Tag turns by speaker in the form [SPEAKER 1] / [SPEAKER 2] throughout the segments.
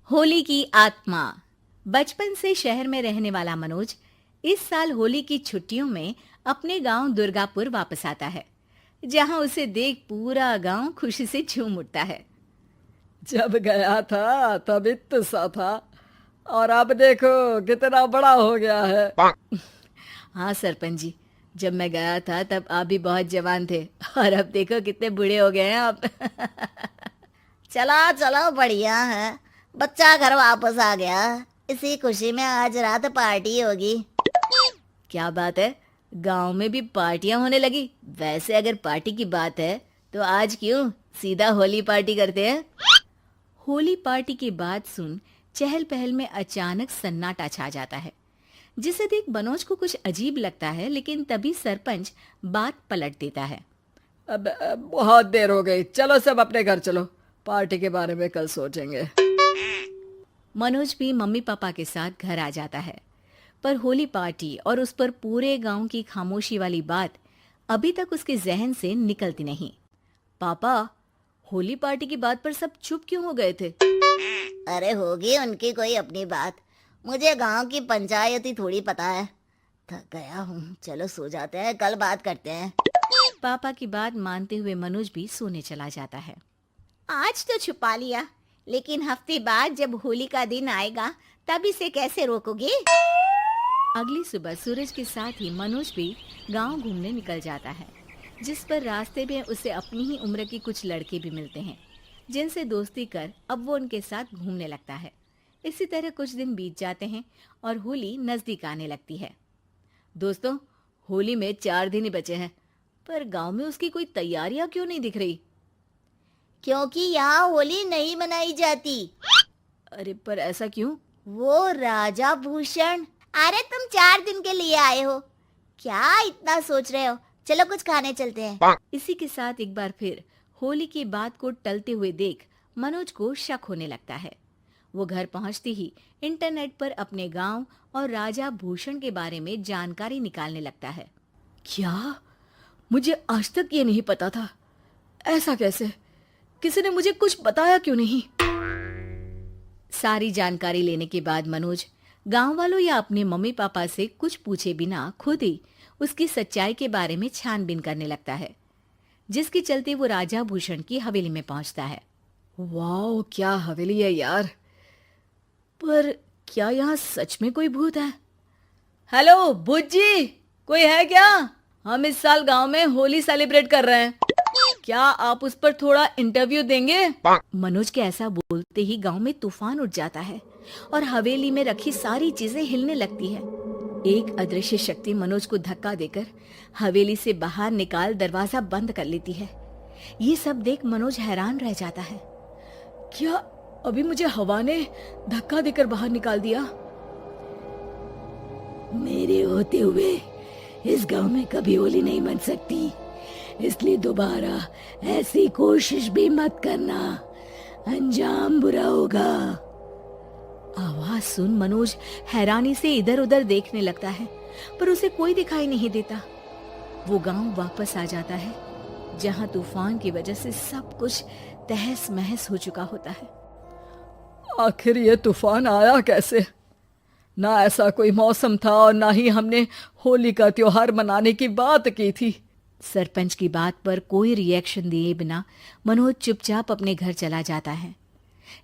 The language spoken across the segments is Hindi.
[SPEAKER 1] होली की आत्मा। बचपन से शहर में रहने वाला मनोज इस साल होली की छुट्टियों में अपने गांव दुर्गापुर वापस आता है, जहां उसे देख पूरा गांव खुशी से झूम उठता है।
[SPEAKER 2] जब गया था तब इतना सा था और अब देखो कितना बड़ा हो गया है।
[SPEAKER 1] हाँ सरपंच जी, जब मैं गया था तब आप भी बहुत जवान थे और अब देखो कितने बूढ़े हो गए हैं आप।
[SPEAKER 3] चलो चलो, बढ़िया है। बच्चा घर वापस आ गया। इसी खुशी में आज रात पार्टी होगी।
[SPEAKER 1] क्या बात है, गांव में भी पार्टियां होने लगी। वैसे अगर पार्टी की बात है तो आज क्यों सीधा होली पार्टी करते हैं। होली पार्टी की बात सुन चहल पहल में अचानक सन्नाटा छा जाता है, जिसे देख मनोज को कुछ अजीब लगता है, लेकिन तभी सरपंच बात पलट देता है।
[SPEAKER 2] अब बहुत देर हो गई, चलो सब अपने घर चलो, पार्टी के बारे में कल सोचेंगे।
[SPEAKER 1] मनोज भी मम्मी पापा के साथ घर आ जाता है, पर होली पार्टी और उस पर पूरे गांव की खामोशी वाली बात अभी तक उसके जहन से निकलती नहीं। पापा, होली पार्टी की बात पर सब चुप क्यों हो गए थे?
[SPEAKER 3] अरे होगी उनकी कोई अपनी बात। मुझे गांव की पंचायत ही थोड़ी पता है। थक गया हूँ, चलो सो जाते हैं, कल बात करते हैं।
[SPEAKER 1] पापा की बात मानते हुए मनोज भी सोने चला जाता है।
[SPEAKER 4] आज तो छुपा लिया, लेकिन हफ्ते बाद जब होली का दिन आएगा तब इसे कैसे रोकोगे?
[SPEAKER 1] अगली सुबह सूरज के साथ ही मनोज भी गांव घूमने निकल जाता है, जिस पर रास्ते में उसे अपनी ही उम्र के कुछ लड़के भी मिलते हैं, जिनसे दोस्ती कर अब वो उनके साथ घूमने लगता है। इसी तरह कुछ दिन बीत जाते हैं और होली नजदीक आने लगती है। दोस्तों, होली में 4 दिन ही बचे हैं, पर गांव में उसकी कोई तैयारियां क्यों नहीं दिख रही?
[SPEAKER 3] क्योंकि यहाँ होली नहीं मनाई जाती।
[SPEAKER 1] अरे पर ऐसा क्यों?
[SPEAKER 3] वो राजा भूषण। अरे तुम 4 दिन के लिए आए हो, क्या इतना सोच रहे हो? चलो कुछ खाने चलते हैं।
[SPEAKER 1] इसी के साथ एक बार फिर होली की बात को टलते हुए देख मनोज को शक होने लगता है। वो घर पहुंचते ही इंटरनेट पर अपने गांव और राजा भूषण के बारे में जानकारी निकालने लगता है।
[SPEAKER 2] क्या? मुझे आज तक ये नहीं पता था। ऐसा कैसे? किसी ने मुझे कुछ बताया क्यों नहीं?
[SPEAKER 1] सारी जानकारी लेने के बाद मनोज गांव वालों या अपने मम्मी पापा से कुछ पूछे बिना खुद ही उसकी सच्चाई के बारे में छानबीन करने लगता है, जिसके चलते वो राजा भूषण की हवेली में पहुंचता है।
[SPEAKER 2] वाह, क्या हवेली है यार। पर क्या यहाँ सच में कोई भूत है? हेलो भूत जी, कोई है क्या? हम इस साल गांव में होली सेलिब्रेट कर रहे हैं, क्या आप उस पर थोड़ा इंटरव्यू देंगे?
[SPEAKER 1] मनोज के ऐसा बोलते ही गांव में तूफान उठ जाता है और हवेली में रखी सारी चीजें हिलने लगती है। एक अदृश्य शक्ति मनोज को धक्का देकर हवेली से बाहर निकाल दरवाजा बंद कर लेती है। ये सब देख मनोज हैरान रह जाता है।
[SPEAKER 2] क्या अभी मुझे हवा ने धक्का देकर बाहर निकाल दिया?
[SPEAKER 5] मेरे होते हुए इस गांव में कभी होली नहीं मन सकती, इसलिए दोबारा ऐसी कोशिश भी मत करना, अंजाम बुरा होगा।
[SPEAKER 1] आवाज सुन मनोज हैरानी से इधर उधर देखने लगता है, पर उसे कोई दिखाई नहीं देता। वो गांव वापस आ जाता है, जहां तूफान की वजह से सब कुछ तहस महस हो चुका होता है।
[SPEAKER 2] आखिर ये तूफान आया कैसे? ना ऐसा कोई मौसम था और ना ही हमने होली का त्योहार मनाने की बात की थी।
[SPEAKER 1] सरपंच की बात पर कोई रिएक्शन दिए बिना मनोज चुपचाप अपने घर चला जाता है।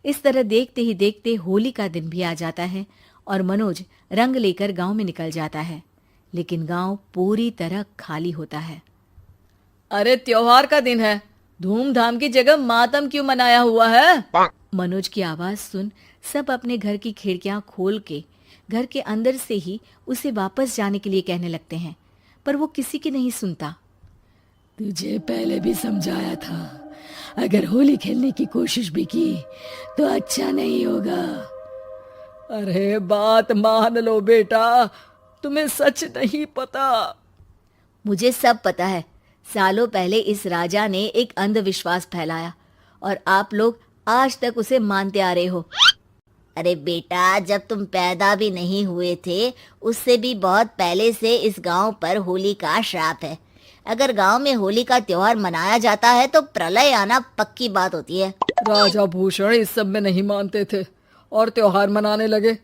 [SPEAKER 1] इस तरह देखते ही देखते होली का दिन भी आ जाता है और मनोज रंग लेकर गांव में निकल जाता है, लेकिन गांव पूरी तरह खाली होता है।
[SPEAKER 2] अरे त्योहार का दिन है, धूमधाम की जगह मातम क्यों मनाया हुआ है?
[SPEAKER 1] मनोज की आवाज सुन सब अपने घर की खिड़कियां खोल के घर के अंदर से ही उसे वापस जाने के लिए कहने लगते हैं, पर वो किसी की नहीं सुनता।
[SPEAKER 5] तुझे पहले भी समझाया था, अगर होली खेलने की कोशिश भी की तो अच्छा नहीं होगा।
[SPEAKER 2] अरे बात मान लो बेटा, तुम्हें सच नहीं पता।
[SPEAKER 1] मुझे सब पता है। सालों पहले इस राजा ने एक अंधविश्वास फैलाया और आप लोग आज तक उसे मानते आ रहे हो।
[SPEAKER 3] अरे बेटा, जब तुम पैदा भी नहीं हुए थे उससे भी बहुत पहले से इस गांव पर होली का श्राप है। अगर गांव में होली का त्योहार मनाया जाता है तो प्रलय आना पक्की बात होती है।
[SPEAKER 2] राजा भूषण इस सब में नहीं मानते थे और त्योहार मनाने लगे,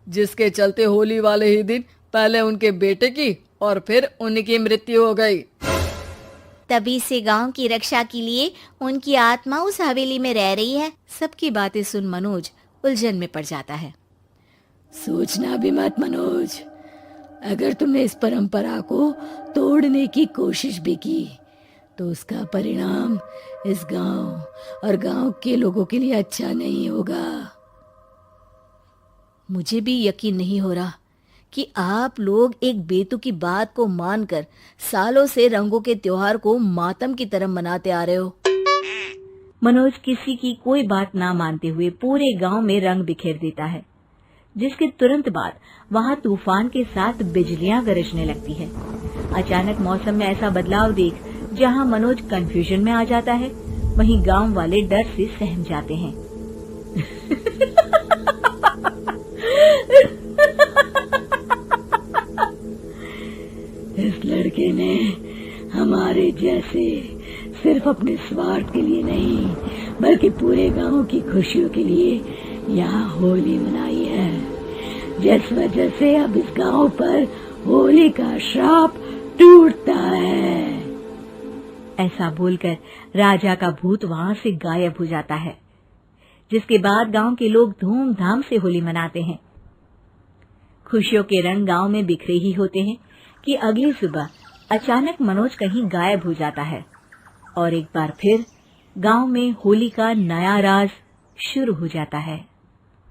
[SPEAKER 2] जिसके चलते होली वाले ही दिन पहले उनके बेटे की और फिर उनकी मृत्यु हो गई।
[SPEAKER 4] तभी से गांव की रक्षा के लिए उनकी आत्मा उस हवेली में रह रही है।
[SPEAKER 1] सबकी बातें सुन मनोज उलझन में पड़ जाता है।
[SPEAKER 5] सोचना भी मत मनोज, अगर तुमने इस परंपरा को तोड़ने की कोशिश भी की तो उसका परिणाम इस गांव और गांव के लोगों के लिए अच्छा नहीं होगा।
[SPEAKER 1] मुझे भी यकीन नहीं हो रहा कि आप लोग एक बेतुकी बात को मानकर सालों से रंगों के त्योहार को मातम की तरह मनाते आ रहे हो। मनोज किसी की कोई बात ना मानते हुए पूरे गांव में रंग बिखेर देता है, जिसके तुरंत बाद वहां तूफान के साथ बिजलियां गरजने लगती है। अचानक मौसम में ऐसा बदलाव देख जहां मनोज कंफ्यूजन में आ जाता है, वहीं गांव वाले डर से सहम जाते हैं।
[SPEAKER 5] इस लड़के ने हमारे जैसे सिर्फ अपने स्वार्थ के लिए नहीं बल्कि पूरे गांव की खुशियों के लिए यहाँ होली मनाई है, जिस वजह से अब इस गांव पर होली का श्राप टूटता है।
[SPEAKER 1] ऐसा बोलकर राजा का भूत वहां से गायब हो जाता है, जिसके बाद गांव के लोग धूमधाम से होली मनाते हैं। खुशियों के रंग गांव में बिखरे ही होते हैं कि अगली सुबह अचानक मनोज कहीं गायब हो जाता है और एक बार फिर गांव में होली का नया राज शुरू हो जाता है।